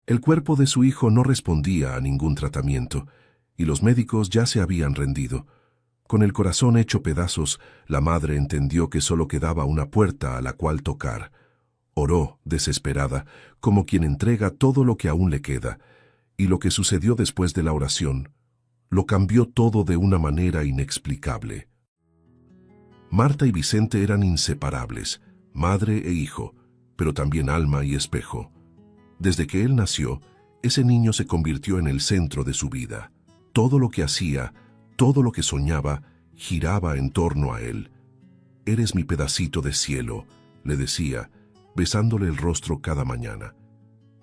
El cuerpo de su hijo no respondía a ningún tratamiento, y los médicos ya se habían rendido. Con el corazón hecho pedazos, la madre entendió que solo quedaba una puerta a la cual tocar. Oró, desesperada, como quien entrega todo lo que aún le queda, y lo que sucedió después de la oración lo cambió todo de una manera inexplicable. Marta y Vicente eran inseparables, madre e hijo, pero también alma y espejo. Desde que él nació, ese niño se convirtió en el centro de su vida. Todo lo que hacía, todo lo que soñaba, giraba en torno a él. «Eres mi pedacito de cielo», le decía, besándole el rostro cada mañana.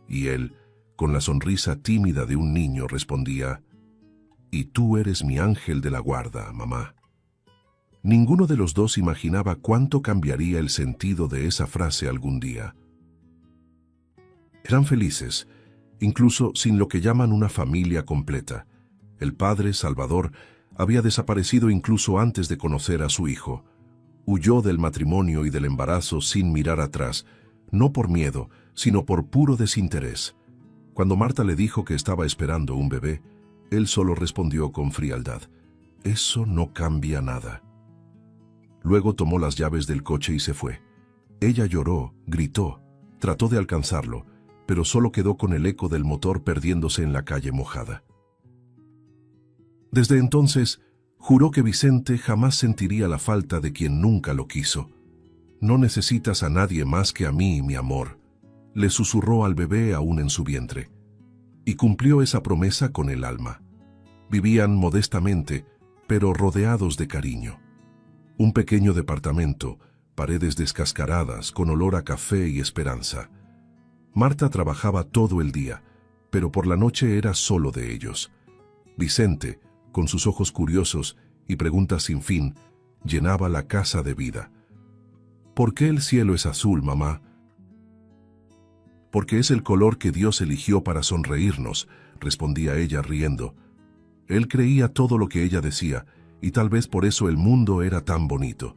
Y él, con la sonrisa tímida de un niño, respondía: «Y tú eres mi ángel de la guarda, mamá». Ninguno de los dos imaginaba cuánto cambiaría el sentido de esa frase algún día. Eran felices, incluso sin lo que llaman una familia completa. El padre, Salvador, había desaparecido incluso antes de conocer a su hijo. Huyó del matrimonio y del embarazo sin mirar atrás, no por miedo, sino por puro desinterés. Cuando Marta le dijo que estaba esperando un bebé, él solo respondió con frialdad: «Eso no cambia nada». Luego tomó las llaves del coche y se fue. Ella lloró, gritó, trató de alcanzarlo, pero solo quedó con el eco del motor perdiéndose en la calle mojada. Desde entonces, juró que Vicente jamás sentiría la falta de quien nunca lo quiso. «No necesitas a nadie más que a mí, mi amor», le susurró al bebé aún en su vientre. Y cumplió esa promesa con el alma. Vivían modestamente, pero rodeados de cariño. Un pequeño departamento, paredes descascaradas, con olor a café y esperanza. Marta trabajaba todo el día, pero por la noche era solo de ellos. Vicente, con sus ojos curiosos y preguntas sin fin, llenaba la casa de vida. «¿Por qué el cielo es azul, mamá?» «Porque es el color que Dios eligió para sonreírnos», respondía ella riendo. Él creía todo lo que ella decía, y tal vez por eso el mundo era tan bonito.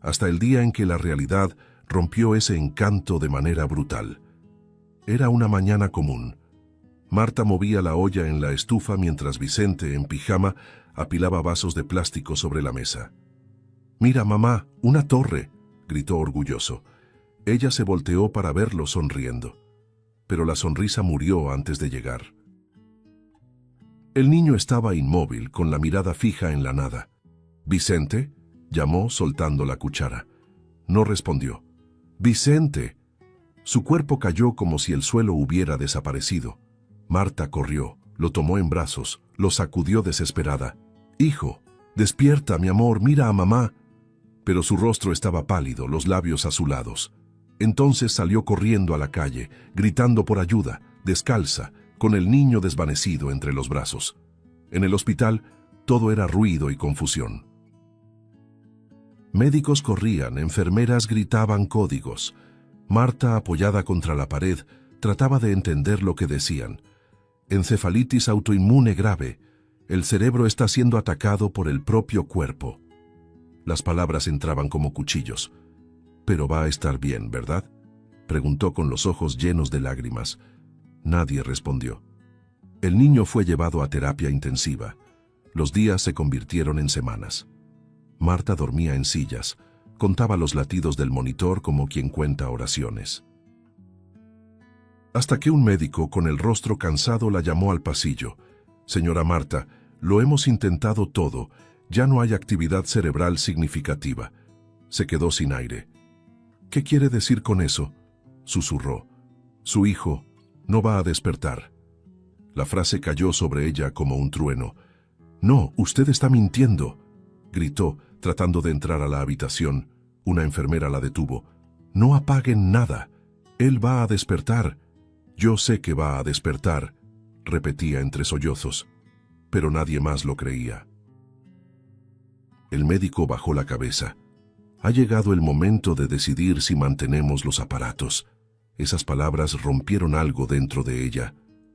Hasta el día en que la realidad rompió ese encanto de manera brutal. Era una mañana común. Marta movía la olla en la estufa mientras Vicente, en pijama, apilaba vasos de plástico sobre la mesa. «Mira, mamá, una torre», gritó orgulloso. Ella se volteó para verlo sonriendo. Pero la sonrisa murió antes de llegar. El niño estaba inmóvil, con la mirada fija en la nada. «¿Vicente?», llamó soltando la cuchara. No respondió. «¡Vicente!». Su cuerpo cayó como si el suelo hubiera desaparecido. Marta corrió, lo tomó en brazos, lo sacudió desesperada. «Hijo, despierta, mi amor, mira a mamá». Pero su rostro estaba pálido, los labios azulados. Entonces salió corriendo a la calle, gritando por ayuda, descalza, con el niño desvanecido entre los brazos. En el hospital, todo era ruido y confusión. Médicos corrían, enfermeras gritaban códigos. Marta, apoyada contra la pared, trataba de entender lo que decían. «Encefalitis autoinmune grave. El cerebro está siendo atacado por el propio cuerpo». Las palabras entraban como cuchillos. «Pero va a estar bien, ¿verdad?», preguntó con los ojos llenos de lágrimas. Nadie respondió. El niño fue llevado a terapia intensiva. Los días se convirtieron en semanas. Marta dormía en sillas, contaba los latidos del monitor como quien cuenta oraciones. Hasta que un médico con el rostro cansado la llamó al pasillo. «Señora Marta, lo hemos intentado todo. Ya no hay actividad cerebral significativa». Se quedó sin aire. «¿Qué quiere decir con eso?», susurró. «Su hijo no va a despertar». La frase cayó sobre ella como un trueno. «No, usted está mintiendo», gritó, tratando de entrar a la habitación. Una enfermera la detuvo. «No apaguen nada. Él va a despertar». «Yo sé que va a despertar», repetía entre sollozos, pero nadie más lo creía. El médico bajó la cabeza. «Ha llegado el momento de decidir si mantenemos los aparatos». Esas palabras rompieron algo dentro de ella.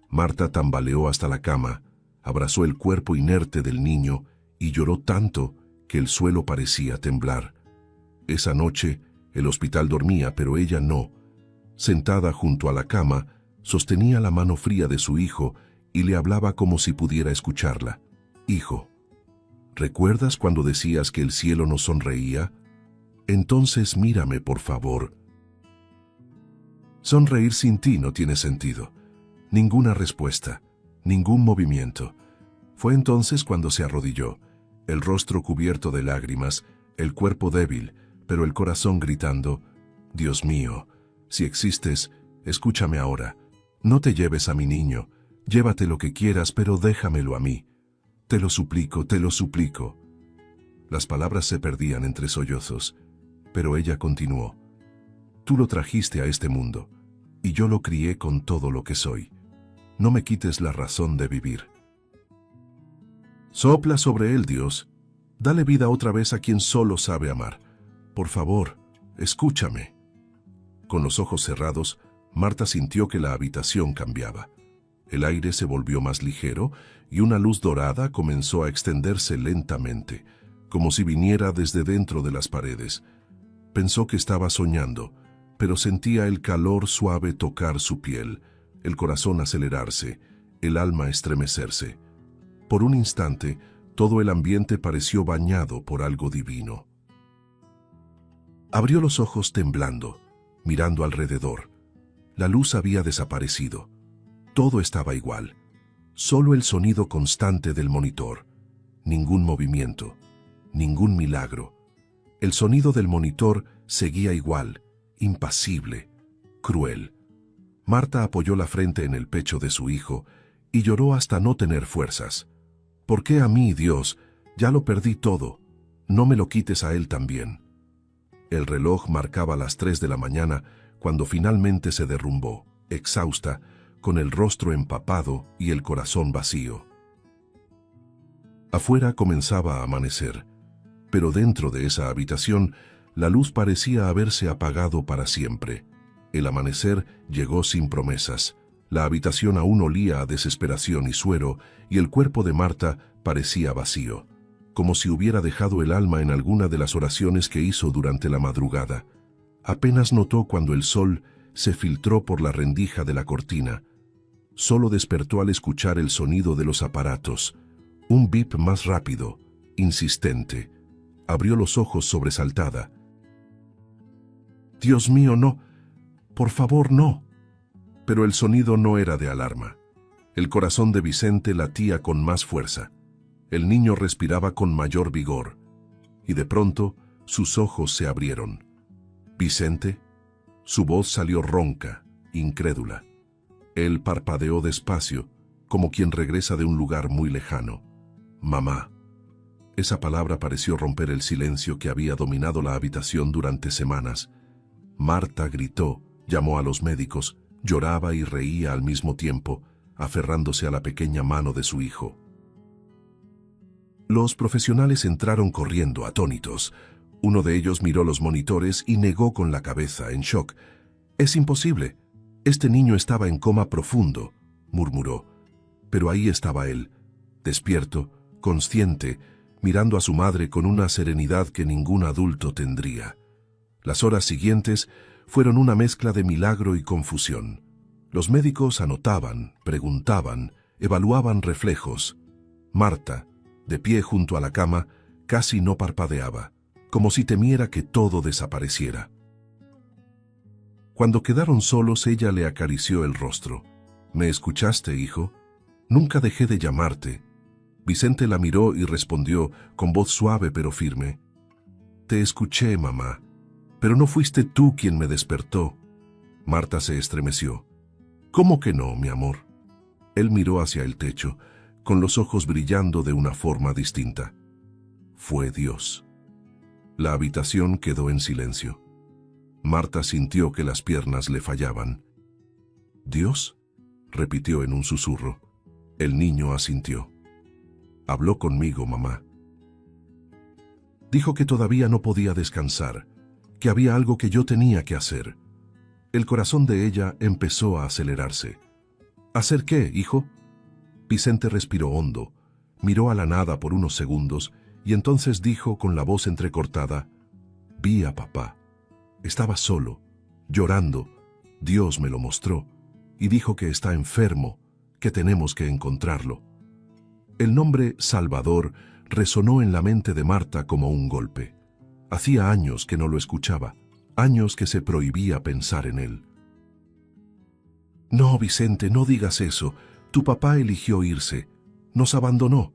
Marta tambaleó hasta la cama, abrazó el cuerpo inerte del niño y lloró tanto que el suelo parecía temblar. Esa noche, el hospital dormía, pero ella no. Sentada junto a la cama, Sostenía la mano fría de su hijo y le hablaba como si pudiera escucharla. Hijo, ¿recuerdas cuando decías que el cielo nos sonreía? Entonces mírame, por favor. Sonreír sin ti no tiene sentido. Ninguna respuesta, ningún movimiento. Fue entonces cuando se arrodilló, el rostro cubierto de lágrimas, el cuerpo débil, pero el corazón gritando: Dios mío, si existes, escúchame ahora. No te lleves a mi niño, llévate lo que quieras, pero déjamelo a mí. Te lo suplico, te lo suplico. Las palabras se perdían entre sollozos, pero ella continuó: Tú lo trajiste a este mundo, y yo lo crié con todo lo que soy. No me quites la razón de vivir. Sopla sobre él, Dios. Dale vida otra vez a quien solo sabe amar. Por favor, escúchame. Con los ojos cerrados, Marta sintió que la habitación cambiaba. El aire se volvió más ligero y una luz dorada comenzó a extenderse lentamente, como si viniera desde dentro de las paredes. Pensó que estaba soñando, pero sentía el calor suave tocar su piel, el corazón acelerarse, el alma estremecerse. Por un instante, todo el ambiente pareció bañado por algo divino. Abrió los ojos temblando, mirando alrededor. La luz había desaparecido. Todo estaba igual. Solo el sonido constante del monitor. Ningún movimiento. Ningún milagro. El sonido del monitor seguía igual, impasible, cruel. Marta apoyó la frente en el pecho de su hijo y lloró hasta no tener fuerzas. ¿Por qué a mí, Dios? Ya lo perdí todo. No me lo quites a él también. El reloj marcaba las 3 de la mañana cuando finalmente se derrumbó, exhausta, con el rostro empapado y el corazón vacío. Afuera comenzaba a amanecer, pero dentro de esa habitación la luz parecía haberse apagado para siempre. El amanecer llegó sin promesas. La habitación aún olía a desesperación y suero, y el cuerpo de Marta parecía vacío, como si hubiera dejado el alma en alguna de las oraciones que hizo durante la madrugada. Apenas notó cuando el sol se filtró por la rendija de la cortina. Solo despertó al escuchar el sonido de los aparatos, un bip más rápido, insistente. Abrió los ojos sobresaltada. «Dios mío, no. Por favor, no». Pero el sonido no era de alarma. El corazón de Vicente latía con más fuerza. El niño respiraba con mayor vigor. Y de pronto, sus ojos se abrieron. «¿Vicente?». Su voz salió ronca, incrédula. Él parpadeó despacio, como quien regresa de un lugar muy lejano. «Mamá». Esa palabra pareció romper el silencio que había dominado la habitación durante semanas. Marta gritó, llamó a los médicos, lloraba y reía al mismo tiempo, aferrándose a la pequeña mano de su hijo. Los profesionales entraron corriendo, atónitos. Uno de ellos miró los monitores y negó con la cabeza, en shock. «Es imposible. Este niño estaba en coma profundo», murmuró. Pero ahí estaba él, despierto, consciente, mirando a su madre con una serenidad que ningún adulto tendría. Las horas siguientes fueron una mezcla de milagro y confusión. Los médicos anotaban, preguntaban, evaluaban reflejos. Marta, de pie junto a la cama, casi no parpadeaba, como si temiera que todo desapareciera. Cuando quedaron solos, ella le acarició el rostro. «¿Me escuchaste, hijo? Nunca dejé de llamarte». Vicente la miró y respondió con voz suave pero firme: «Te escuché, mamá, pero no fuiste tú quien me despertó». Marta se estremeció. «¿Cómo que no, mi amor?». Él miró hacia el techo, con los ojos brillando de una forma distinta. Fue Dios. La habitación quedó en silencio. Marta sintió que las piernas le fallaban. «¿Dios?», repitió en un susurro. El niño asintió. «Habló conmigo, mamá. Dijo que todavía no podía descansar, que había algo que yo tenía que hacer». El corazón de ella empezó a acelerarse. «¿Hacer qué, hijo?». Vicente respiró hondo, miró a la nada por unos segundos y entonces dijo con la voz entrecortada: «Vi a papá. Estaba solo, llorando. Dios me lo mostró. y dijo que está enfermo, que tenemos que encontrarlo. El nombre Salvador resonó en la mente de Marta como un golpe. Hacía años que no lo escuchaba, años que se prohibía pensar en él. No, Vicente, no digas eso. Tu papá eligió irse, nos abandonó.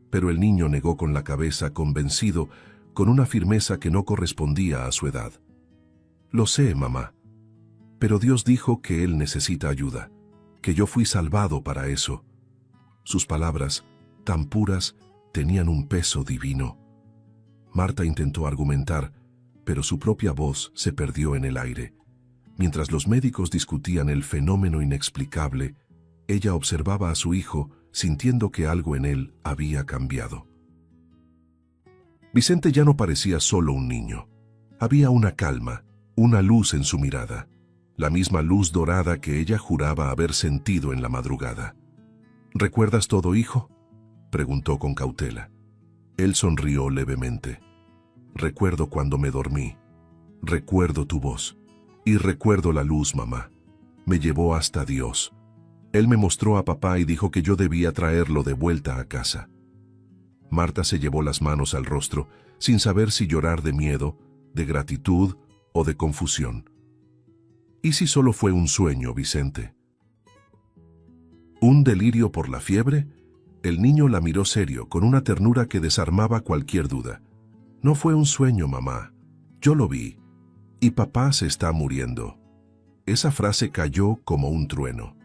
Pero el niño negó con la cabeza, convencido, con una firmeza que no correspondía a su edad. Lo sé, mamá, pero Dios dijo que él necesita ayuda, que yo fui salvado para eso. Sus palabras, tan puras, tenían un peso divino. Marta intentó argumentar, pero su propia voz se perdió en el aire. Mientras los médicos discutían el fenómeno inexplicable, ella observaba a su hijo, sintiendo que algo en él había cambiado. Vicente ya no parecía solo un niño. Había una calma, una luz en su mirada, la misma luz dorada que ella juraba haber sentido en la madrugada. ¿Recuerdas todo, hijo?, preguntó con cautela. Él sonrió levemente. Recuerdo cuando me dormí. Recuerdo tu voz. Y recuerdo la luz, mamá. Me llevó hasta Dios. Él me mostró a papá y dijo que yo debía traerlo de vuelta a casa. Marta se llevó las manos al rostro, sin saber si llorar de miedo, de gratitud o de confusión. ¿Y si solo fue un sueño, Vicente? ¿Un delirio por la fiebre? El niño la miró serio, con una ternura que desarmaba cualquier duda. No fue un sueño, mamá. Yo lo vi. Y papá se está muriendo. Esa frase cayó como un trueno.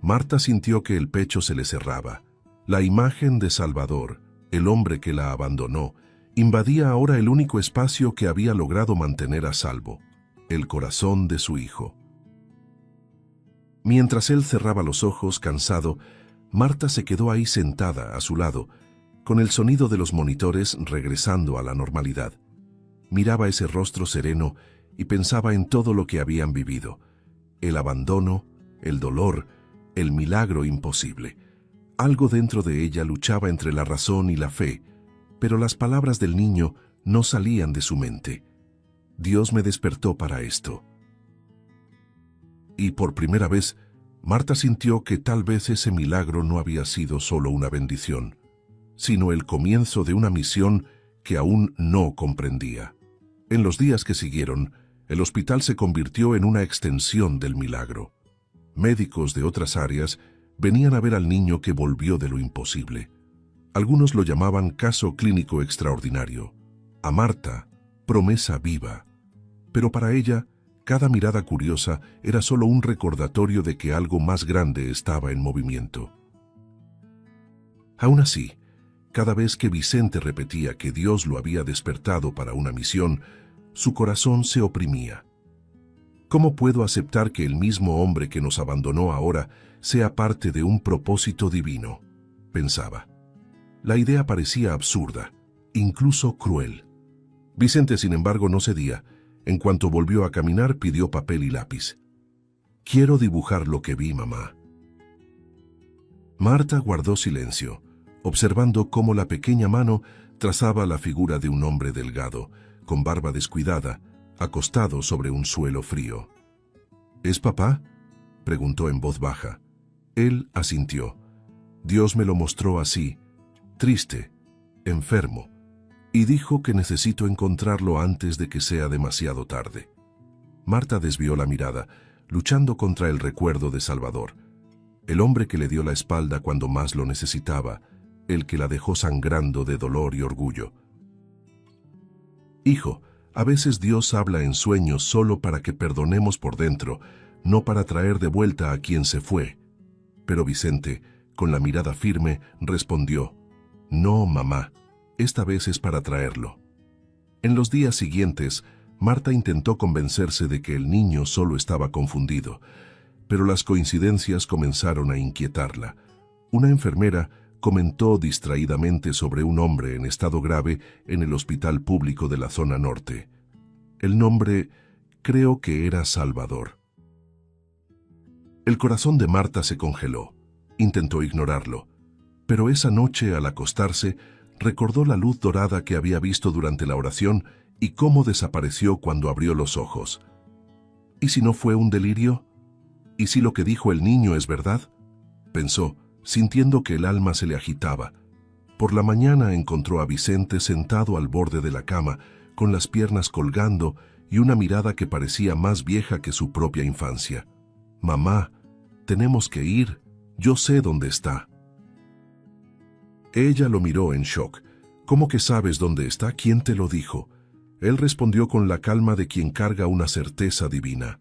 Marta sintió que el pecho se le cerraba. La imagen de Salvador, el hombre que la abandonó, invadía ahora el único espacio que había logrado mantener a salvo, el corazón de su hijo. Mientras él cerraba los ojos, cansado, Marta se quedó ahí sentada a su lado, con el sonido de los monitores regresando a la normalidad. Miraba ese rostro sereno y pensaba en todo lo que habían vivido: el abandono, el dolor, el milagro imposible. Algo dentro de ella luchaba entre la razón y la fe, pero las palabras del niño no salían de su mente. Dios me despertó para esto. Y por primera vez, Marta sintió que tal vez ese milagro no había sido solo una bendición, sino el comienzo de una misión que aún no comprendía. En los días que siguieron, el hospital se convirtió en una extensión del milagro. Médicos de otras áreas venían a ver al niño que volvió de lo imposible. Algunos lo llamaban caso clínico extraordinario. A Marta, promesa viva. Pero para ella, cada mirada curiosa era solo un recordatorio de que algo más grande estaba en movimiento. Aún así, cada vez que Vicente repetía que Dios lo había despertado para una misión, su corazón se oprimía. ¿Cómo puedo aceptar que el mismo hombre que nos abandonó ahora sea parte de un propósito divino?, pensaba. La idea parecía absurda, incluso cruel. Vicente, sin embargo, no cedía. En cuanto volvió a caminar, pidió papel y lápiz. «Quiero dibujar lo que vi, mamá». Marta guardó silencio, observando cómo la pequeña mano trazaba la figura de un hombre delgado, con barba descuidada, acostado sobre un suelo frío. «¿Es papá?», preguntó en voz baja. Él asintió. Dios me lo mostró así, triste, enfermo, y dijo que necesito encontrarlo antes de que sea demasiado tarde. Marta desvió la mirada, luchando contra el recuerdo de Salvador, el hombre que le dio la espalda cuando más lo necesitaba, el que la dejó sangrando de dolor y orgullo. «Hijo, a veces Dios habla en sueños solo para que perdonemos por dentro, no para traer de vuelta a quien se fue». Pero Vicente, con la mirada firme, respondió: «No, mamá, esta vez es para traerlo». En los días siguientes, Marta intentó convencerse de que el niño solo estaba confundido, pero las coincidencias comenzaron a inquietarla. Una enfermera comentó distraídamente sobre un hombre en estado grave en el hospital público de la zona norte. El nombre, creo que era Salvador. El corazón de Marta se congeló. Intentó ignorarlo, pero esa noche, al acostarse, recordó la luz dorada que había visto durante la oración y cómo desapareció cuando abrió los ojos. ¿Y si no fue un delirio? ¿Y si lo que dijo el niño es verdad? Pensó, sintiendo que el alma se le agitaba. Por la mañana encontró a Vicente sentado al borde de la cama, con las piernas colgando y una mirada que parecía más vieja que su propia infancia. «Mamá, tenemos que ir. Yo sé dónde está». Ella lo miró en shock. «¿Cómo que sabes dónde está? ¿Quién te lo dijo?». Él respondió con la calma de quien carga una certeza divina.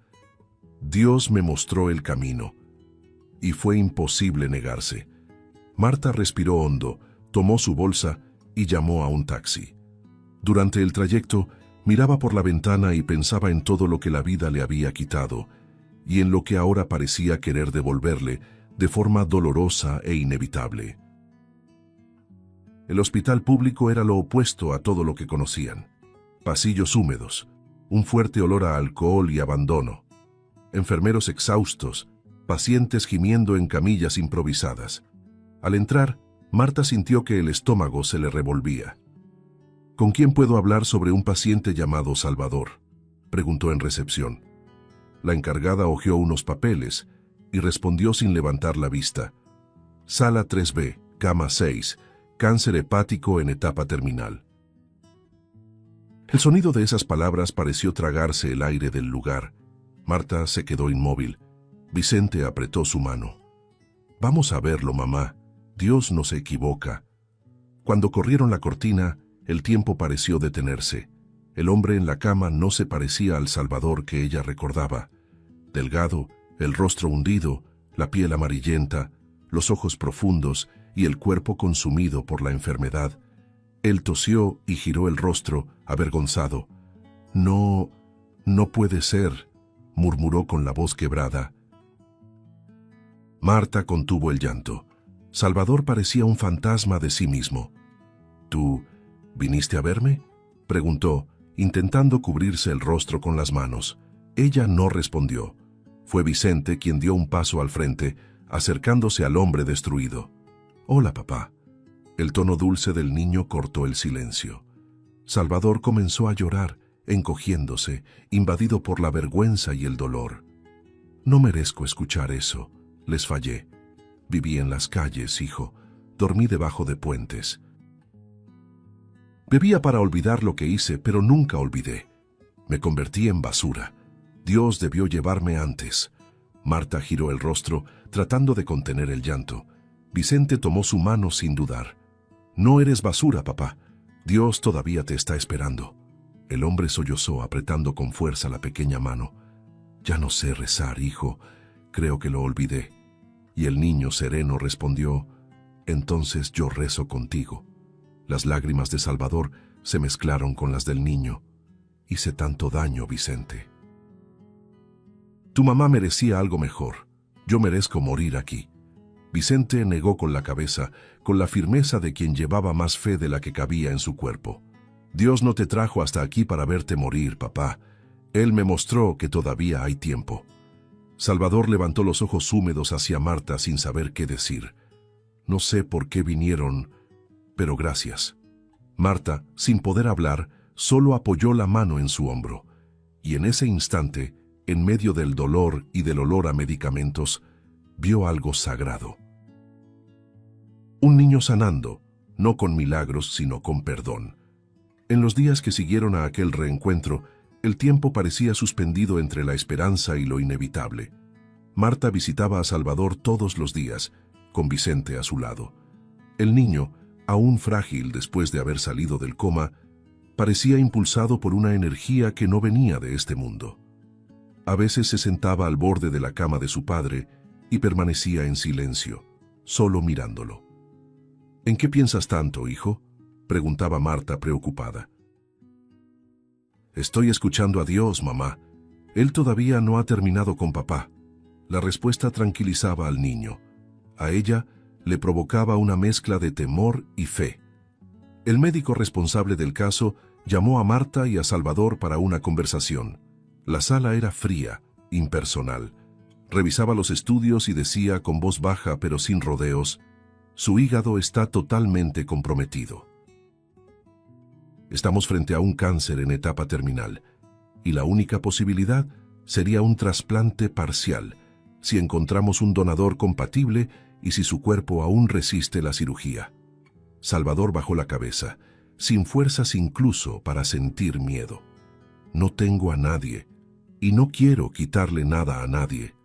«Dios me mostró el camino». Y fue imposible negarse. Marta respiró hondo, tomó su bolsa y llamó a un taxi. Durante el trayecto, miraba por la ventana y pensaba en todo lo que la vida le había quitado, y en lo que ahora parecía querer devolverle de forma dolorosa e inevitable. El hospital público era lo opuesto a todo lo que conocían. Pasillos húmedos, un fuerte olor a alcohol y abandono, enfermeros exhaustos, pacientes gimiendo en camillas improvisadas. Al entrar, Marta sintió que el estómago se le revolvía. «¿Con quién puedo hablar sobre un paciente llamado Salvador?», preguntó en recepción. La encargada hojeó unos papeles y respondió sin levantar la vista. «Sala 3B, cama 6, cáncer hepático en etapa terminal». El sonido de esas palabras pareció tragarse el aire del lugar. Marta se quedó inmóvil. Vicente apretó su mano. «Vamos a verlo, mamá. Dios no se equivoca». Cuando corrieron la cortina, el tiempo pareció detenerse. El hombre en la cama no se parecía al Salvador que ella recordaba. Delgado, el rostro hundido, la piel amarillenta, los ojos profundos y el cuerpo consumido por la enfermedad. Él tosió y giró el rostro, avergonzado. «No, no puede ser», murmuró con la voz quebrada. Marta contuvo el llanto. Salvador parecía un fantasma de sí mismo. «¿Tú viniste a verme?», preguntó, intentando cubrirse el rostro con las manos. Ella no respondió. Fue Vicente quien dio un paso al frente, acercándose al hombre destruido. «Hola, papá». El tono dulce del niño cortó el silencio. Salvador comenzó a llorar, encogiéndose, invadido por la vergüenza y el dolor. «No merezco escuchar eso. Les fallé. Viví en las calles, hijo. Dormí debajo de puentes. Bebía para olvidar lo que hice, pero nunca olvidé. Me convertí en basura. Dios debió llevarme antes». Marta giró el rostro, tratando de contener el llanto. Vicente tomó su mano sin dudar. «No eres basura, papá. Dios todavía te está esperando». El hombre sollozó, apretando con fuerza la pequeña mano. «Ya no sé rezar, hijo. Creo que lo olvidé». Y el niño sereno respondió: «Entonces yo rezo contigo». Las lágrimas de Salvador se mezclaron con las del niño. «Hice tanto daño, Vicente. Tu mamá merecía algo mejor. Yo merezco morir aquí». Vicente negó con la cabeza, con la firmeza de quien llevaba más fe de la que cabía en su cuerpo. «Dios no te trajo hasta aquí para verte morir, papá. Él me mostró que todavía hay tiempo». Salvador levantó los ojos húmedos hacia Marta sin saber qué decir. «No sé por qué vinieron, pero gracias». Marta, sin poder hablar, solo apoyó la mano en su hombro. Y en ese instante, en medio del dolor y del olor a medicamentos, vio algo sagrado. Un niño sanando, no con milagros, sino con perdón. En los días que siguieron a aquel reencuentro, el tiempo parecía suspendido entre la esperanza y lo inevitable. Marta visitaba a Salvador todos los días, con Vicente a su lado. El niño, aún frágil después de haber salido del coma, parecía impulsado por una energía que no venía de este mundo. A veces se sentaba al borde de la cama de su padre y permanecía en silencio, solo mirándolo. «¿En qué piensas tanto, hijo?», preguntaba Marta preocupada. «Estoy escuchando a Dios, mamá. Él todavía no ha terminado con papá». La respuesta tranquilizaba al niño. A ella le provocaba una mezcla de temor y fe. El médico responsable del caso llamó a Marta y a Salvador para una conversación. La sala era fría, impersonal. Revisaba los estudios y decía con voz baja pero sin rodeos: «Su hígado está totalmente comprometido. Estamos frente a un cáncer en etapa terminal, y la única posibilidad sería un trasplante parcial, si encontramos un donador compatible y si su cuerpo aún resiste la cirugía. Salvador bajó la cabeza, sin fuerzas incluso para sentir miedo. No tengo a nadie, y no quiero quitarle nada a nadie.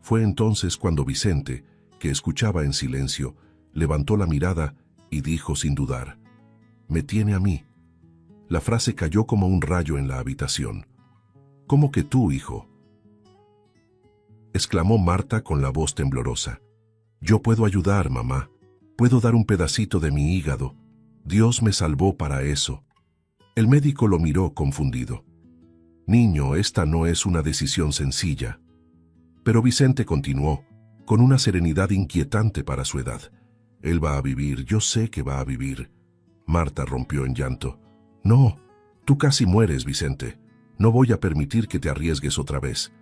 Fue entonces cuando Vicente, que escuchaba en silencio, levantó la mirada y dijo sin dudar: «Me tiene a mí». La frase cayó como un rayo en la habitación. «¿Cómo que tú, hijo?», exclamó Marta con la voz temblorosa. «Yo puedo ayudar, mamá. Puedo dar un pedacito de mi hígado. Dios me salvó para eso». El médico lo miró confundido. «Niño, esta no es una decisión sencilla». Pero Vicente continuó, con una serenidad inquietante para su edad. «Él va a vivir, yo sé que va a vivir». Marta rompió en llanto. «No, tú casi mueres, Vicente. No voy a permitir que te arriesgues otra vez».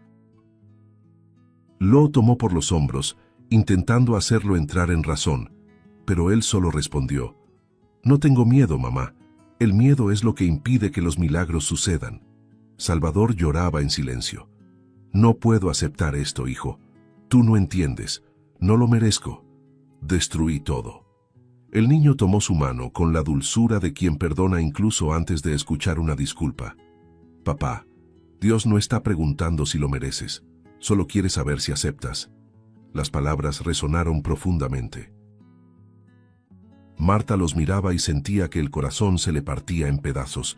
Lo tomó por los hombros, intentando hacerlo entrar en razón, pero él solo respondió: «No tengo miedo, mamá. El miedo es lo que impide que los milagros sucedan». Salvador lloraba en silencio. «No puedo aceptar esto, hijo. Tú no entiendes. No lo merezco. Destruí todo». El niño tomó su mano con la dulzura de quien perdona incluso antes de escuchar una disculpa. «Papá, Dios no está preguntando si lo mereces. Solo quiere saber si aceptas». Las palabras resonaron profundamente. Marta los miraba y sentía que el corazón se le partía en pedazos.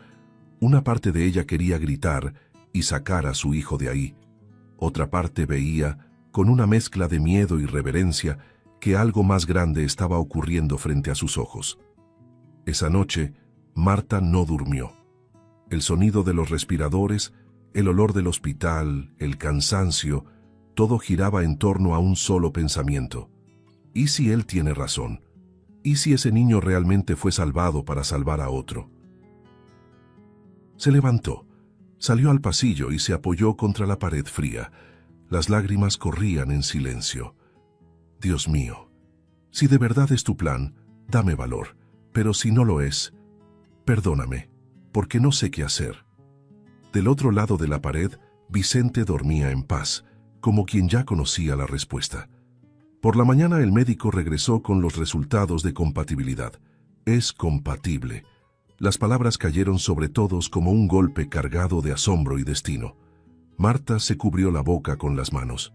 Una parte de ella quería gritar y sacar a su hijo de ahí. Otra parte veía, con una mezcla de miedo y reverencia, que algo más grande estaba ocurriendo frente a sus ojos. Esa noche, Marta no durmió. El sonido de los respiradores, el olor del hospital, el cansancio, todo giraba en torno a un solo pensamiento. ¿Y si él tiene razón? ¿Y si ese niño realmente fue salvado para salvar a otro? Se levantó, salió al pasillo y se apoyó contra la pared fría. Las lágrimas corrían en silencio. «Dios mío, si de verdad es tu plan, dame valor, pero si no lo es, perdóname, porque no sé qué hacer». Del otro lado de la pared, Vicente dormía en paz, como quien ya conocía la respuesta. Por la mañana el médico regresó con los resultados de compatibilidad. «Es compatible». Las palabras cayeron sobre todos como un golpe cargado de asombro y destino. Marta se cubrió la boca con las manos.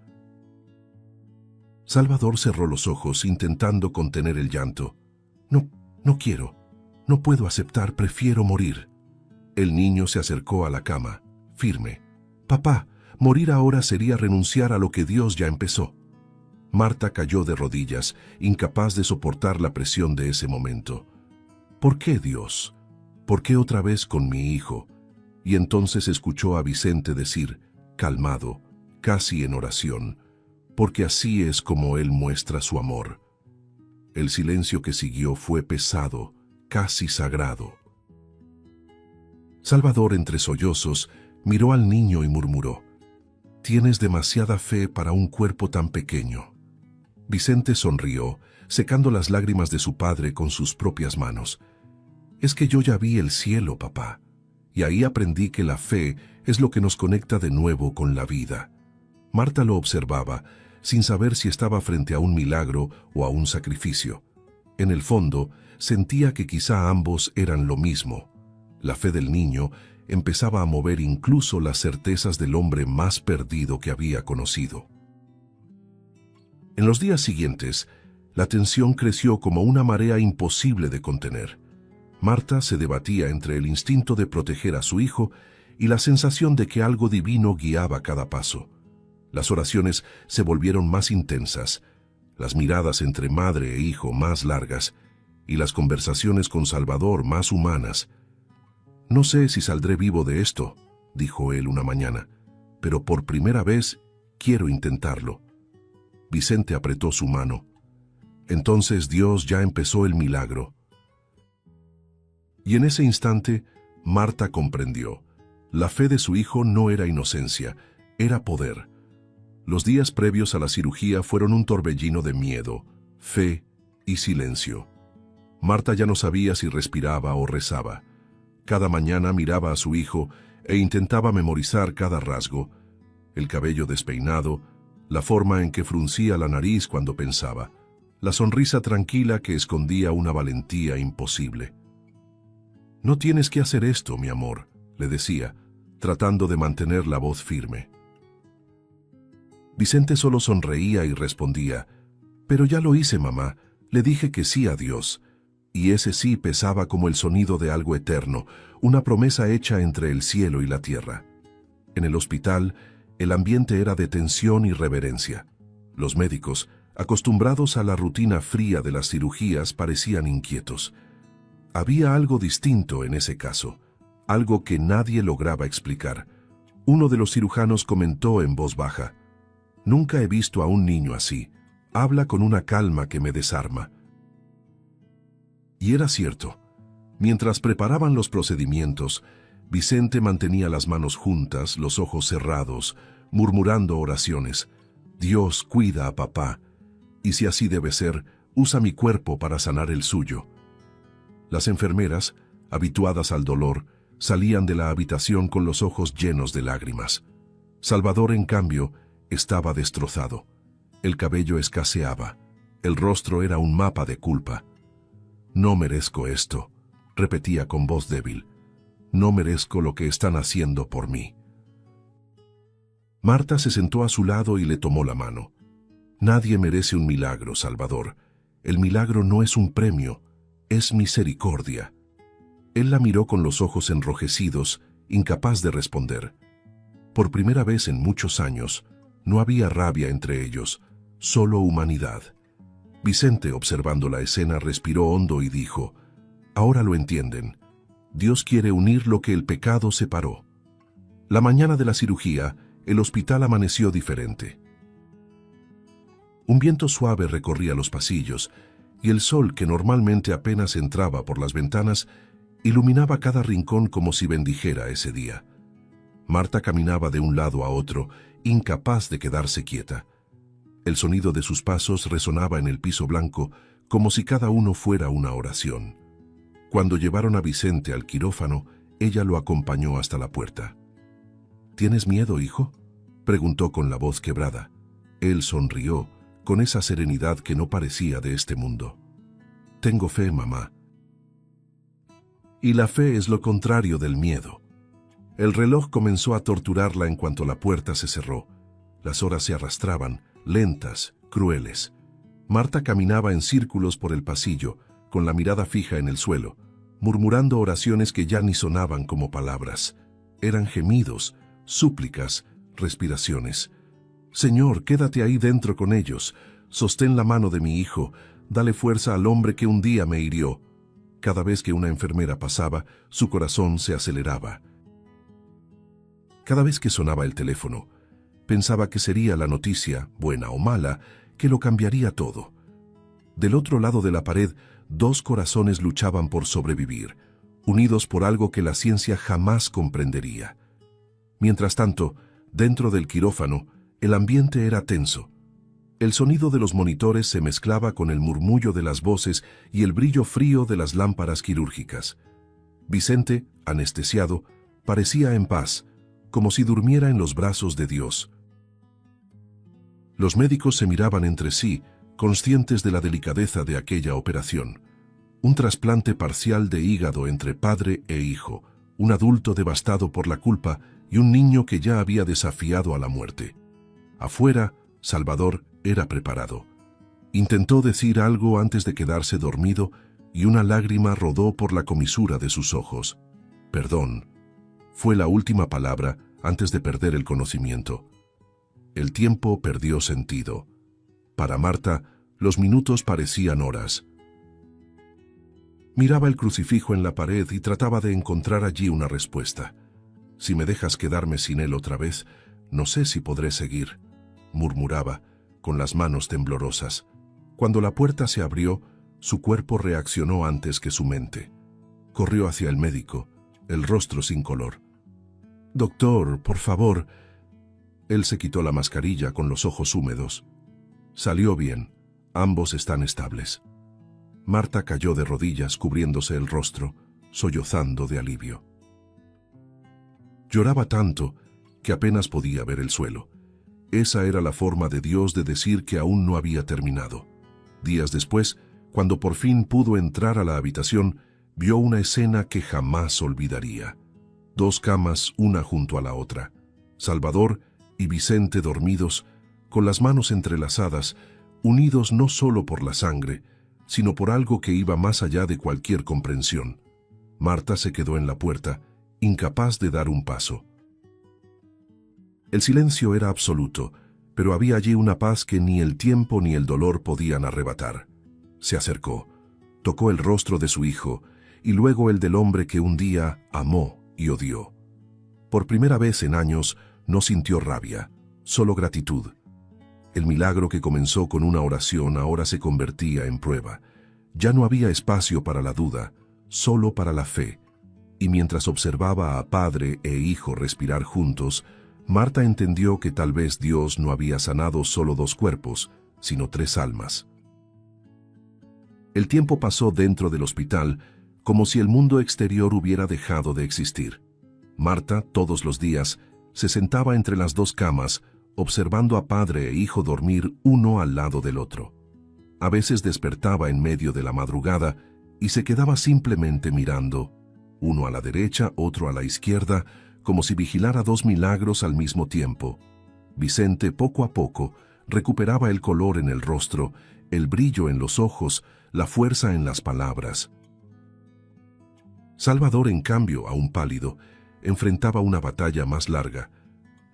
Salvador cerró los ojos intentando contener el llanto. No quiero. No puedo aceptar, prefiero morir». El niño se acercó a la cama, firme. «Papá, morir ahora sería renunciar a lo que Dios ya empezó». Marta cayó de rodillas, incapaz de soportar la presión de ese momento. «¿Por qué, Dios? ¿Por qué otra vez con mi hijo?». Y entonces escuchó a Vicente decir, calmado, casi en oración: «Porque así es como Él muestra su amor». El silencio que siguió fue pesado, casi sagrado. Salvador, entre sollozos, miró al niño y murmuró: «Tienes demasiada fe para un cuerpo tan pequeño». Vicente sonrió, secando las lágrimas de su padre con sus propias manos. «Es que yo ya vi el cielo, papá, y ahí aprendí que la fe es lo que nos conecta de nuevo con la vida». Marta lo observaba, sin saber si estaba frente a un milagro o a un sacrificio. En el fondo, sentía que quizá ambos eran lo mismo. La fe del niño empezaba a mover incluso las certezas del hombre más perdido que había conocido. En los días siguientes, la tensión creció como una marea imposible de contener. Marta se debatía entre el instinto de proteger a su hijo y la sensación de que algo divino guiaba cada paso. Las oraciones se volvieron más intensas, las miradas entre madre e hijo más largas y las conversaciones con Salvador más humanas. «No sé si saldré vivo de esto», dijo él una mañana, «pero por primera vez quiero intentarlo». Vicente apretó su mano. Entonces Dios ya empezó el milagro. Y en ese instante, Marta comprendió. La fe de su hijo no era inocencia, era poder. Los días previos a la cirugía fueron un torbellino de miedo, fe y silencio. Marta ya no sabía si respiraba o rezaba. Cada mañana miraba a su hijo e intentaba memorizar cada rasgo: el cabello despeinado, la forma en que fruncía la nariz cuando pensaba, la sonrisa tranquila que escondía una valentía imposible. «No tienes que hacer esto, mi amor», le decía, tratando de mantener la voz firme. Vicente solo sonreía y respondía, «Pero ya lo hice, mamá, le dije que sí a Dios». Y ese sí pesaba como el sonido de algo eterno, una promesa hecha entre el cielo y la tierra. En el hospital, el ambiente era de tensión y reverencia. Los médicos, acostumbrados a la rutina fría de las cirugías, parecían inquietos. Había algo distinto en ese caso, algo que nadie lograba explicar. Uno de los cirujanos comentó en voz baja, «Nunca he visto a un niño así. Habla con una calma que me desarma». Y era cierto. Mientras preparaban los procedimientos, Vicente mantenía las manos juntas, los ojos cerrados, murmurando oraciones. «Dios, cuida a papá, y si así debe ser, usa mi cuerpo para sanar el suyo». Las enfermeras, habituadas al dolor, salían de la habitación con los ojos llenos de lágrimas. Salvador, en cambio, estaba destrozado. El cabello escaseaba. El rostro era un mapa de culpa. «No merezco esto», repetía con voz débil. «No merezco lo que están haciendo por mí». Marta se sentó a su lado y le tomó la mano. «Nadie merece un milagro, Salvador. El milagro no es un premio, es misericordia». Él la miró con los ojos enrojecidos, incapaz de responder. Por primera vez en muchos años, no había rabia entre ellos, solo humanidad. Vicente, observando la escena, respiró hondo y dijo, «Ahora lo entienden. Dios quiere unir lo que el pecado separó». La mañana de la cirugía, el hospital amaneció diferente. Un viento suave recorría los pasillos, y el sol, que normalmente apenas entraba por las ventanas, iluminaba cada rincón como si bendijera ese día. Marta caminaba de un lado a otro, incapaz de quedarse quieta. El sonido de sus pasos resonaba en el piso blanco, como si cada uno fuera una oración. Cuando llevaron a Vicente al quirófano, ella lo acompañó hasta la puerta. «¿Tienes miedo, hijo?», preguntó con la voz quebrada. Él sonrió, con esa serenidad que no parecía de este mundo. «Tengo fe, mamá». Y la fe es lo contrario del miedo. El reloj comenzó a torturarla en cuanto la puerta se cerró. Las horas se arrastraban, lentas, crueles. Marta caminaba en círculos por el pasillo, con la mirada fija en el suelo, murmurando oraciones que ya ni sonaban como palabras. Eran gemidos, súplicas, respiraciones. «Señor, quédate ahí dentro con ellos. Sostén la mano de mi hijo. Dale fuerza al hombre que un día me hirió». Cada vez que una enfermera pasaba, su corazón se aceleraba. Cada vez que sonaba el teléfono, pensaba que sería la noticia, buena o mala, que lo cambiaría todo. Del otro lado de la pared, dos corazones luchaban por sobrevivir, unidos por algo que la ciencia jamás comprendería. Mientras tanto, dentro del quirófano, el ambiente era tenso. El sonido de los monitores se mezclaba con el murmullo de las voces y el brillo frío de las lámparas quirúrgicas. Vicente, anestesiado, parecía en paz, como si durmiera en los brazos de Dios. Los médicos se miraban entre sí, conscientes de la delicadeza de aquella operación. Un trasplante parcial de hígado entre padre e hijo, un adulto devastado por la culpa y un niño que ya había desafiado a la muerte. Afuera, Salvador era preparado. Intentó decir algo antes de quedarse dormido y una lágrima rodó por la comisura de sus ojos. «Perdón», fue la última palabra antes de perder el conocimiento. El tiempo perdió sentido. Para Marta, los minutos parecían horas. Miraba el crucifijo en la pared y trataba de encontrar allí una respuesta. «Si me dejas quedarme sin él otra vez, no sé si podré seguir», murmuraba, con las manos temblorosas. Cuando la puerta se abrió, su cuerpo reaccionó antes que su mente. Corrió hacia el médico, el rostro sin color. «Doctor, por favor». Él se quitó la mascarilla con los ojos húmedos. «Salió bien. Ambos están estables». Marta cayó de rodillas cubriéndose el rostro, sollozando de alivio. Lloraba tanto que apenas podía ver el suelo. Esa era la forma de Dios de decir que aún no había terminado. Días después, cuando por fin pudo entrar a la habitación, vio una escena que jamás olvidaría. 2 camas, una junto a la otra. Salvador y Vicente dormidos, con las manos entrelazadas, unidos no solo por la sangre, sino por algo que iba más allá de cualquier comprensión. Marta se quedó en la puerta, incapaz de dar un paso. El silencio era absoluto, pero había allí una paz que ni el tiempo ni el dolor podían arrebatar. Se acercó, tocó el rostro de su hijo, y luego el del hombre que un día amó y odió. Por primera vez en años no sintió rabia, solo gratitud. El milagro que comenzó con una oración ahora se convertía en prueba. Ya no había espacio para la duda, solo para la fe. Y mientras observaba a padre e hijo respirar juntos, Marta entendió que tal vez Dios no había sanado solo 2 cuerpos, sino 3 almas. El tiempo pasó dentro del hospital como si el mundo exterior hubiera dejado de existir. Marta, todos los días, se sentaba entre las 2 camas, observando a padre e hijo dormir uno al lado del otro. A veces despertaba en medio de la madrugada y se quedaba simplemente mirando, uno a la derecha, otro a la izquierda, como si vigilara 2 milagros al mismo tiempo. Vicente, poco a poco, recuperaba el color en el rostro, el brillo en los ojos, la fuerza en las palabras. Salvador, en cambio, aún pálido, enfrentaba una batalla más larga,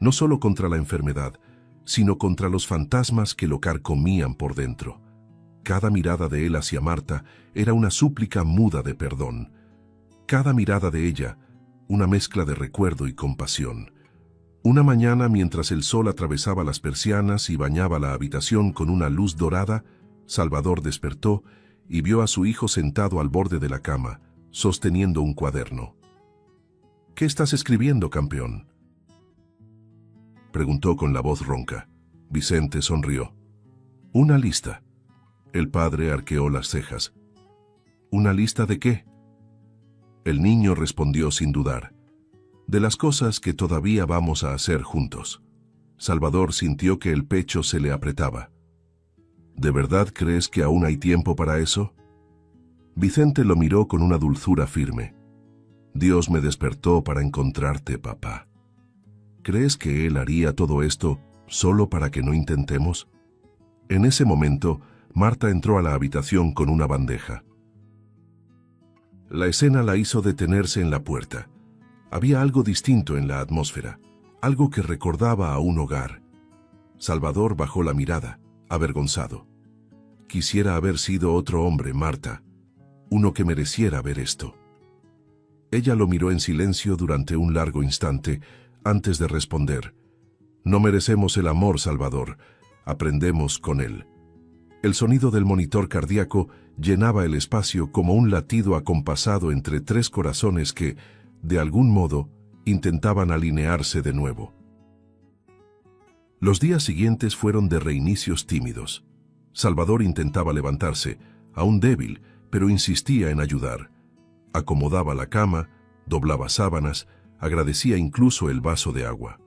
no solo contra la enfermedad, sino contra los fantasmas que lo carcomían por dentro. Cada mirada de él hacia Marta era una súplica muda de perdón. Cada mirada de ella, una mezcla de recuerdo y compasión. Una mañana, mientras el sol atravesaba las persianas y bañaba la habitación con una luz dorada, Salvador despertó y vio a su hijo sentado al borde de la cama, sosteniendo un cuaderno. «¿Qué estás escribiendo, campeón?», preguntó con la voz ronca. Vicente sonrió. «Una lista». El padre arqueó las cejas. «¿Una lista de qué?». El niño respondió sin dudar. «De las cosas que todavía vamos a hacer juntos». Salvador sintió que el pecho se le apretaba. «¿De verdad crees que aún hay tiempo para eso?». Vicente lo miró con una dulzura firme. «Dios me despertó para encontrarte, papá. ¿Crees que Él haría todo esto solo para que no intentemos?». En ese momento, Marta entró a la habitación con una bandeja. La escena la hizo detenerse en la puerta. Había algo distinto en la atmósfera, algo que recordaba a un hogar. Salvador bajó la mirada, avergonzado. «Quisiera haber sido otro hombre, Marta, uno que mereciera ver esto». Ella lo miró en silencio durante un largo instante antes de responder. «No merecemos el amor, Salvador, aprendemos con él». El sonido del monitor cardíaco llenaba el espacio como un latido acompasado entre 3 corazones que, de algún modo, intentaban alinearse de nuevo. Los días siguientes fueron de reinicios tímidos. Salvador intentaba levantarse, aún débil, pero insistía en ayudar. Acomodaba la cama, doblaba sábanas, agradecía incluso el vaso de agua.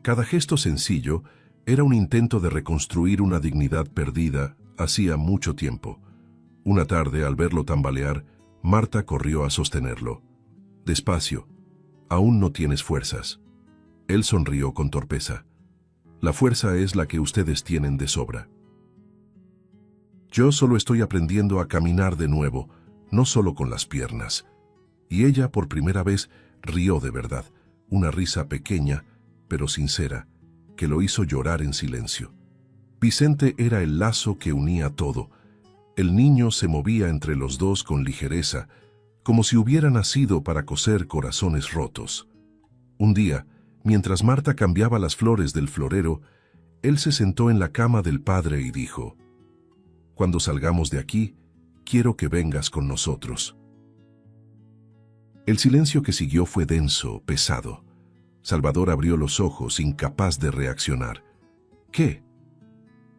Cada gesto sencillo era un intento de reconstruir una dignidad perdida hacía mucho tiempo. Una tarde, al verlo tambalear, Marta corrió a sostenerlo. «Despacio, aún no tienes fuerzas». Él sonrió con torpeza. «La fuerza es la que ustedes tienen de sobra. Yo solo estoy aprendiendo a caminar de nuevo, no solo con las piernas». Y ella, por primera vez, rió de verdad, una risa pequeña, pero sincera, que lo hizo llorar en silencio. Vicente era el lazo que unía todo. El niño se movía entre los dos con ligereza, como si hubiera nacido para coser corazones rotos. Un día, mientras Marta cambiaba las flores del florero, él se sentó en la cama del padre y dijo: «Cuando salgamos de aquí, quiero que vengas con nosotros». El silencio que siguió fue denso, pesado. Salvador abrió los ojos, incapaz de reaccionar. «¿Qué?».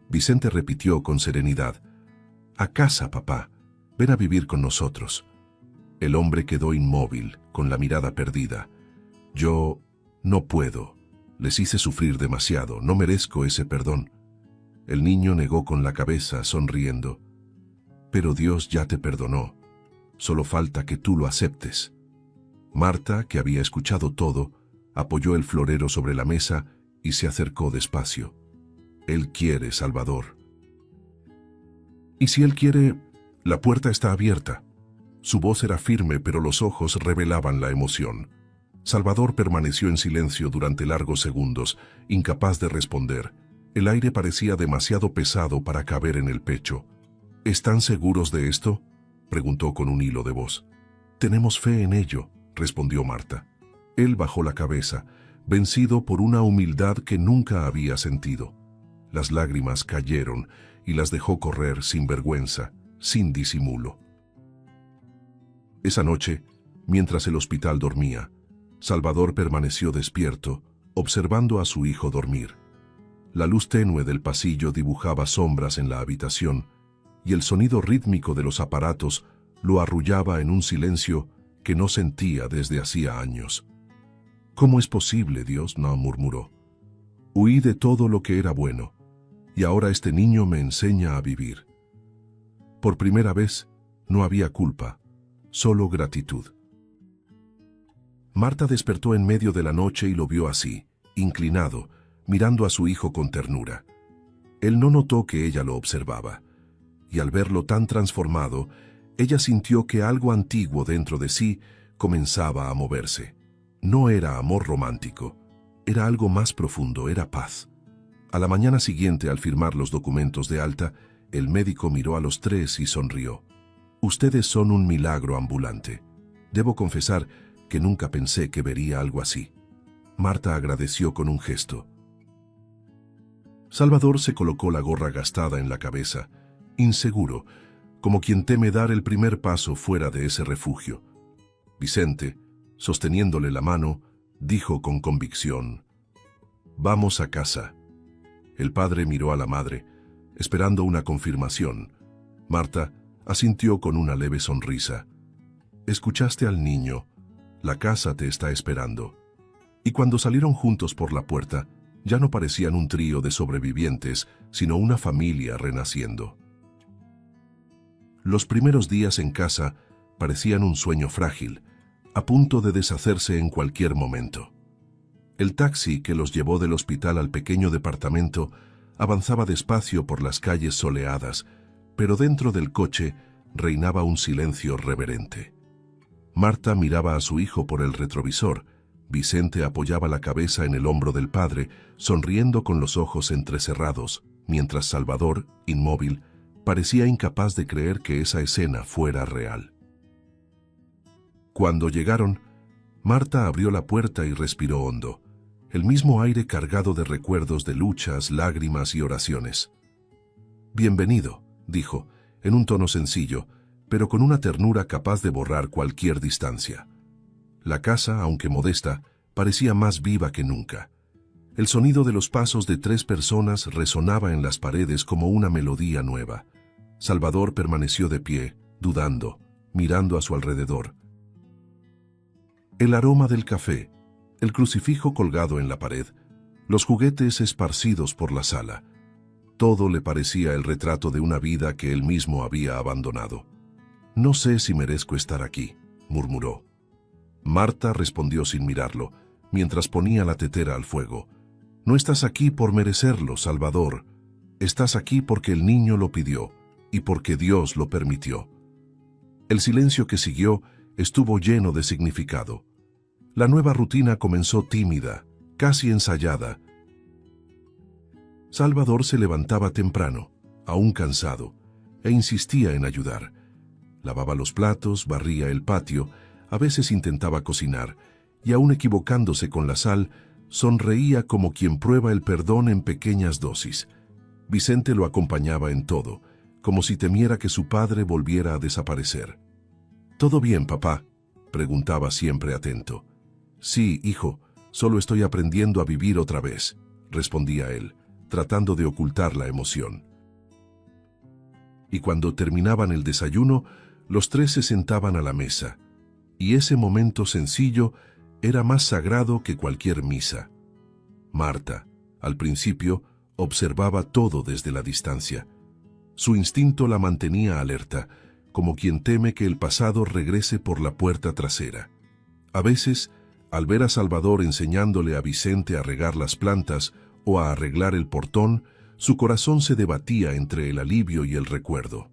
Vicente repitió con serenidad: «A casa, papá. Ven a vivir con nosotros». El hombre quedó inmóvil, con la mirada perdida. «Yo no puedo», Les hice sufrir demasiado, no merezco ese perdón. El niño negó con la cabeza, sonriendo. Pero Dios ya te perdonó. Solo falta que tú lo aceptes. Marta, que había escuchado todo, apoyó el florero sobre la mesa y se acercó despacio. Él quiere, Salvador. Y si él quiere, la puerta está abierta. Su voz era firme, pero los ojos revelaban la emoción. Salvador permaneció en silencio durante largos segundos, incapaz de responder. El aire parecía demasiado pesado para caber en el pecho. ¿Están seguros de esto?, preguntó con un hilo de voz. Tenemos fe en ello, respondió Marta. Él bajó la cabeza, vencido por una humildad que nunca había sentido. Las lágrimas cayeron y las dejó correr sin vergüenza, sin disimulo. Esa noche, mientras el hospital dormía, Salvador permaneció despierto, observando a su hijo dormir. La luz tenue del pasillo dibujaba sombras en la habitación, y el sonido rítmico de los aparatos lo arrullaba en un silencio que no sentía desde hacía años. «¿Cómo es posible, Dios?», no murmuró. «Huí de todo lo que era bueno, y ahora este niño me enseña a vivir». Por primera vez, no había culpa, solo gratitud. Marta despertó en medio de la noche y lo vio así, inclinado, mirando a su hijo con ternura. Él no notó que ella lo observaba, y al verlo tan transformado, ella sintió que algo antiguo dentro de sí comenzaba a moverse. No era amor romántico, era algo más profundo, era paz. A la mañana siguiente, al firmar los documentos de alta, el médico miró a los tres y sonrió. «Ustedes son un milagro ambulante. Debo confesar que nunca pensé que vería algo así». Marta agradeció con un gesto. Salvador se colocó la gorra gastada en la cabeza, inseguro, como quien teme dar el primer paso fuera de ese refugio. Vicente, sosteniéndole la mano, dijo con convicción: «Vamos a casa». El padre miró a la madre, esperando una confirmación. Marta asintió con una leve sonrisa. «Escuchaste al niño. La casa te está esperando». Y cuando salieron juntos por la puerta, ya no parecían un trío de sobrevivientes, sino una familia renaciendo. Los primeros días en casa parecían un sueño frágil, a punto de deshacerse en cualquier momento. El taxi que los llevó del hospital al pequeño departamento avanzaba despacio por las calles soleadas, pero dentro del coche reinaba un silencio reverente. Marta miraba a su hijo por el retrovisor. Vicente apoyaba la cabeza en el hombro del padre, sonriendo con los ojos entrecerrados, mientras Salvador, inmóvil, parecía incapaz de creer que esa escena fuera real. Cuando llegaron, Marta abrió la puerta y respiró hondo, el mismo aire cargado de recuerdos de luchas, lágrimas y oraciones. «Bienvenido», dijo, en un tono sencillo, pero con una ternura capaz de borrar cualquier distancia. La casa, aunque modesta, parecía más viva que nunca. El sonido de los pasos de 3 personas resonaba en las paredes como una melodía nueva. Salvador permaneció de pie, dudando, mirando a su alrededor. El aroma del café, el crucifijo colgado en la pared, los juguetes esparcidos por la sala. Todo le parecía el retrato de una vida que él mismo había abandonado. «No sé si merezco estar aquí», murmuró. Marta respondió sin mirarlo, mientras ponía la tetera al fuego. «No estás aquí por merecerlo, Salvador. Estás aquí porque el niño lo pidió y porque Dios lo permitió». El silencio que siguió estuvo lleno de significado. La nueva rutina comenzó tímida, casi ensayada. Salvador se levantaba temprano, aún cansado, e insistía en ayudar. Lavaba los platos, barría el patio, a veces intentaba cocinar, y aún equivocándose con la sal, sonreía como quien prueba el perdón en pequeñas dosis. Vicente lo acompañaba en todo, como si temiera que su padre volviera a desaparecer. «¿Todo bien, papá?», preguntaba siempre atento. «Sí, hijo, solo estoy aprendiendo a vivir otra vez», respondía él, tratando de ocultar la emoción. Y cuando terminaban el desayuno, los 3 se sentaban a la mesa, y ese momento sencillo era más sagrado que cualquier misa. Marta, al principio, observaba todo desde la distancia. Su instinto la mantenía alerta, como quien teme que el pasado regrese por la puerta trasera. A veces, al ver a Salvador enseñándole a Vicente a regar las plantas o a arreglar el portón, su corazón se debatía entre el alivio y el recuerdo.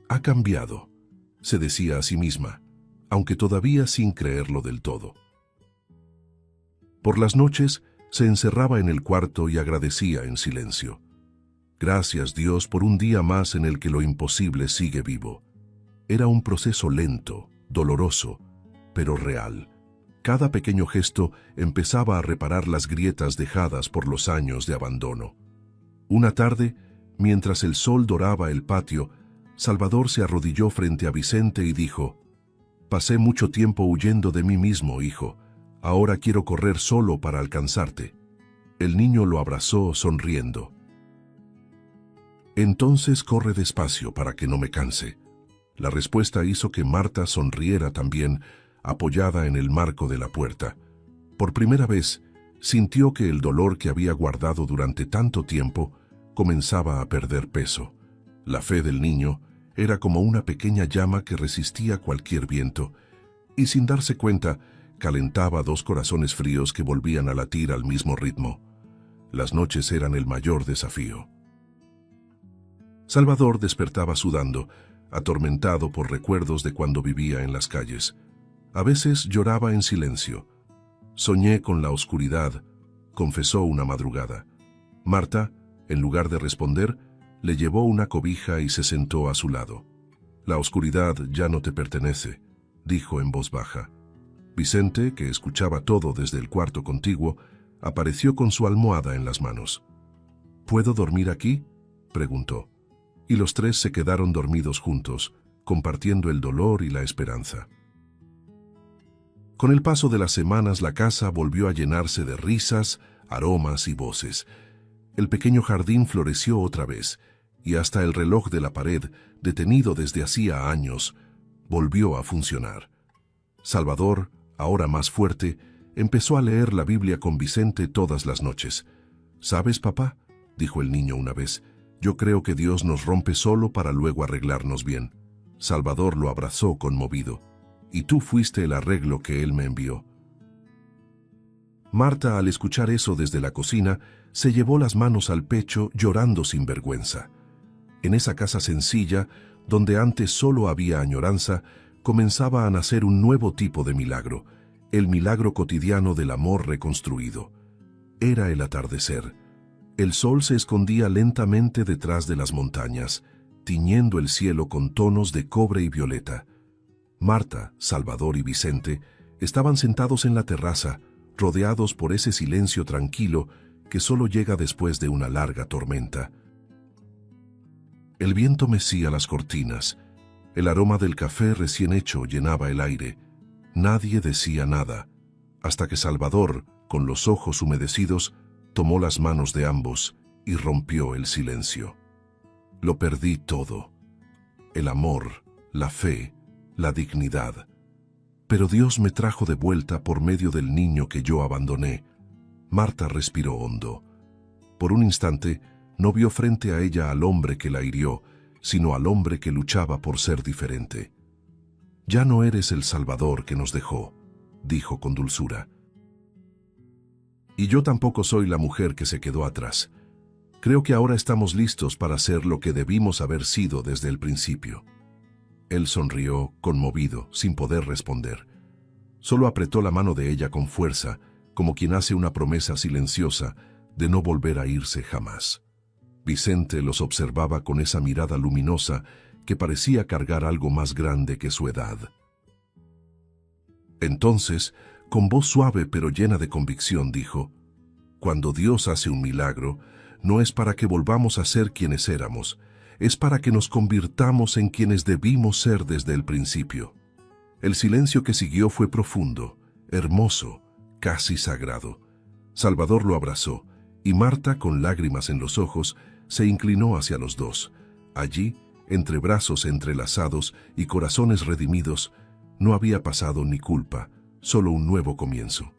«Ha cambiado», se decía a sí misma, aunque todavía sin creerlo del todo. Por las noches, se encerraba en el cuarto y agradecía en silencio. Gracias, Dios, por un día más en el que lo imposible sigue vivo. Era un proceso lento, doloroso, pero real. Cada pequeño gesto empezaba a reparar las grietas dejadas por los años de abandono. Una tarde, mientras el sol doraba el patio, Salvador se arrodilló frente a Vicente y dijo: «Pasé mucho tiempo huyendo de mí mismo, hijo. Ahora quiero correr solo para alcanzarte». El niño lo abrazó sonriendo. «Entonces corre despacio para que no me canse». La respuesta hizo que Marta sonriera también, apoyada en el marco de la puerta. Por primera vez, sintió que el dolor que había guardado durante tanto tiempo comenzaba a perder peso. La fe del niño era como una pequeña llama que resistía cualquier viento, y sin darse cuenta, calentaba dos corazones fríos que volvían a latir al mismo ritmo. Las noches eran el mayor desafío. Salvador despertaba sudando, atormentado por recuerdos de cuando vivía en las calles. A veces lloraba en silencio. «Soñé con la oscuridad», confesó una madrugada. Marta, en lugar de responder, le llevó una cobija y se sentó a su lado. «La oscuridad ya no te pertenece», dijo en voz baja. Vicente, que escuchaba todo desde el cuarto contiguo, apareció con su almohada en las manos. «¿Puedo dormir aquí?», preguntó. Y los tres se quedaron dormidos juntos, compartiendo el dolor y la esperanza. Con el paso de las semanas, la casa volvió a llenarse de risas, aromas y voces. El pequeño jardín floreció otra vez, y hasta el reloj de la pared, detenido desde hacía años, volvió a funcionar. Salvador, ahora más fuerte, empezó a leer la Biblia con Vicente todas las noches. «¿Sabes, papá?», dijo el niño una vez, «yo creo que Dios nos rompe solo para luego arreglarnos bien». Salvador lo abrazó conmovido. «Y tú fuiste el arreglo que Él me envió». Marta, al escuchar eso desde la cocina, se llevó las manos al pecho, llorando sin vergüenza. En esa casa sencilla, donde antes solo había añoranza, comenzaba a nacer un nuevo tipo de milagro, el milagro cotidiano del amor reconstruido. Era el atardecer. El sol se escondía lentamente detrás de las montañas, tiñendo el cielo con tonos de cobre y violeta. Marta, Salvador y Vicente estaban sentados en la terraza, rodeados por ese silencio tranquilo que solo llega después de una larga tormenta. El viento mecía las cortinas, el aroma del café recién hecho llenaba el aire. Nadie decía nada, hasta que Salvador, con los ojos humedecidos, tomó las manos de ambos y rompió el silencio. «Lo perdí todo. El amor, la fe, la dignidad. Pero Dios me trajo de vuelta por medio del niño que yo abandoné». Marta respiró hondo. Por un instante, no vio frente a ella al hombre que la hirió, sino al hombre que luchaba por ser diferente. «Ya no eres el Salvador que nos dejó», dijo con dulzura. «Y yo tampoco soy la mujer que se quedó atrás. Creo que ahora estamos listos para ser lo que debimos haber sido desde el principio». Él sonrió, conmovido, sin poder responder. Solo apretó la mano de ella con fuerza, como quien hace una promesa silenciosa de no volver a irse jamás. Vicente los observaba con esa mirada luminosa que parecía cargar algo más grande que su edad. Entonces, con voz suave pero llena de convicción, dijo: «Cuando Dios hace un milagro, no es para que volvamos a ser quienes éramos, es para que nos convirtamos en quienes debimos ser desde el principio». El silencio que siguió fue profundo, hermoso, casi sagrado. Salvador lo abrazó, y Marta, con lágrimas en los ojos, se inclinó hacia los dos. Allí, entre brazos entrelazados y corazones redimidos, no había pasado ni culpa, solo un nuevo comienzo.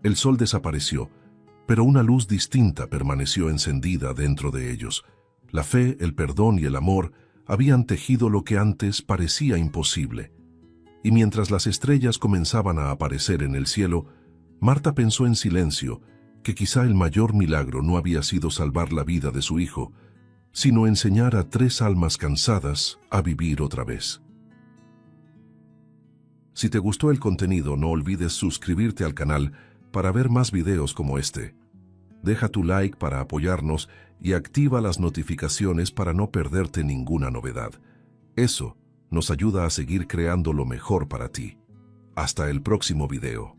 El sol desapareció, pero una luz distinta permaneció encendida dentro de ellos. La fe, el perdón y el amor habían tejido lo que antes parecía imposible. Y mientras las estrellas comenzaban a aparecer en el cielo, Marta pensó en silencio que quizá el mayor milagro no había sido salvar la vida de su hijo, sino enseñar a 3 almas cansadas a vivir otra vez. Si te gustó el contenido, no olvides suscribirte al canal para ver más videos como este. Deja tu like para apoyarnos y activa las notificaciones para no perderte ninguna novedad. Eso nos ayuda a seguir creando lo mejor para ti. Hasta el próximo video.